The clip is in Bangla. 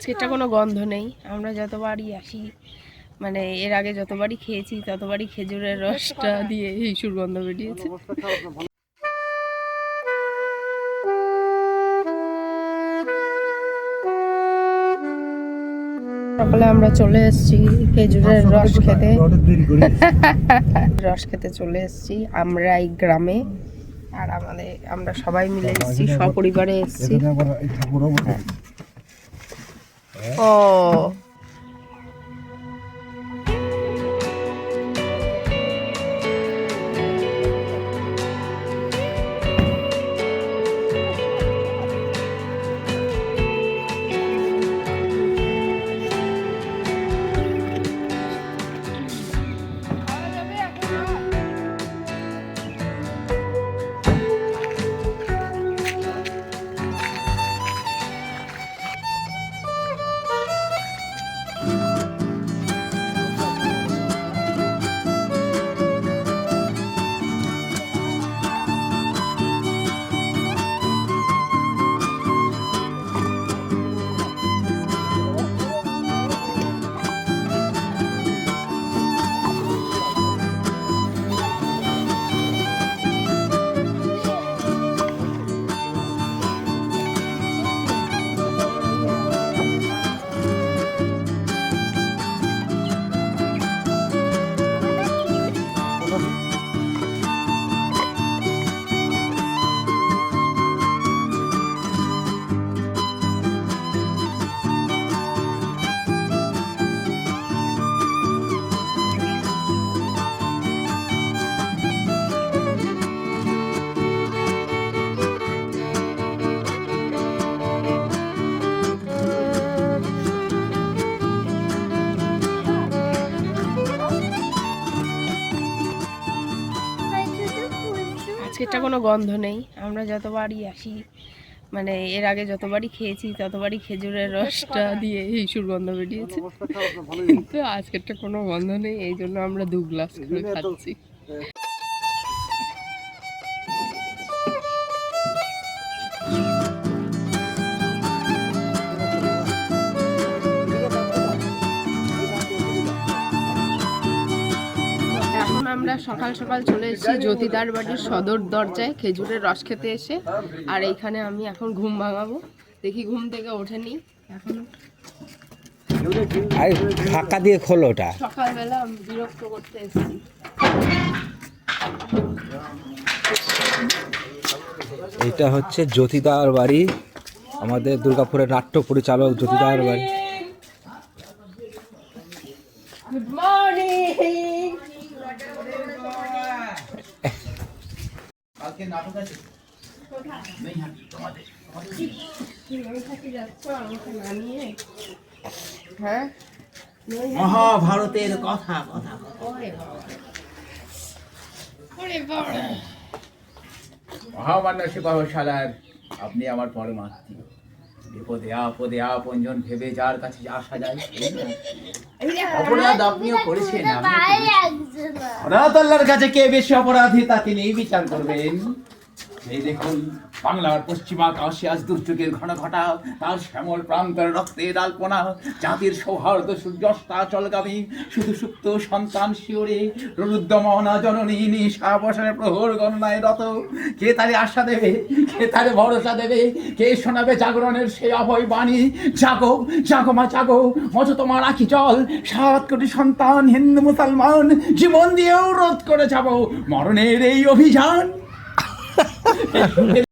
আজকেরটা কোনো গন্ধ নেই। আমরা যতবারই আসি, মানে এর আগে যতবারই খেয়েছি ততবারই খেজুরের রসটা দিয়ে এই সুগন্ধ বেরিয়েছে। সকালে আমরা চলে এসেছি খেজুরের রস খেতে। রস খেতে চলে এসেছি আমরা এই গ্রামে। আর আমরা সবাই মিলে এসেছি, সপরিবারে এসেছি। ও আজকেরটা কোনো গন্ধ নেই। আমরা যতবারই আসি, মানে এর আগে যতবারই খেয়েছি ততবারই খেজুরের রসটা দিয়ে এই সুগন্ধ বেরিয়েছে। কিন্তু আজকেরটা কোনো গন্ধ নেই, এই জন্য আমরা 2 গ্লাস করে খাচ্ছি। আমরা সকাল সকাল চলে এসেছি জ্যোতিদার বাড়ির সদর দরজায় খেজুরের রস খেতে এসে। আর এইখানে আমি এখন ঘুম ভাঙাবো, দেখি ঘুম থেকে ওঠেনি এখন। ফাঁকা দিয়ে খোলো ওটা। সকালবেলা আমি বিরক্ত করতে এসেছি। এটা হচ্ছে জ্যোতিদার বাড়ি, আমাদের দুর্গাপুরের নাট্য পরিচালক জ্যোতিদার বাড়ি। Good morning. হ্যাঁ, মহাভারতের কথা মহামান্য সিপাহশালার আপনি আমার পরমাত্মীয়। বিপদে আপদে আপনজন ভেবে যার কাছে আসা যায়। অপরাধ আপনিও করেছেন, আল্লাহর কাছে কে বেশি অপরাধী তা তিনি বিচার করবেন। এই দেখুন, বাংলার পশ্চিমাকাশে আজ দুর্যোগের ঘন ঘটা, তার শ্যামল প্রান্তর রক্তের আলপনা, জাতির সৌহার্দ্য সূর্যস্তা চলগামী, শুধু সুপ্ত সন্তান শিওরে রুদ্রমনা জননী নিশাবসানে প্রহর গণনায় রত। কে তারে আশা দেবে, কে তারে ভরসা দেবে, কে শোনাবে জাগরণের সেই অভয় বাণী? জাগো জাগো মা জাগো, মজ তোমার আঁখি জল, 7 কোটি সন্তান হিন্দু মুসলমান জীবন দিয়েও রোধ করে যাব মরণের এই অভিযান।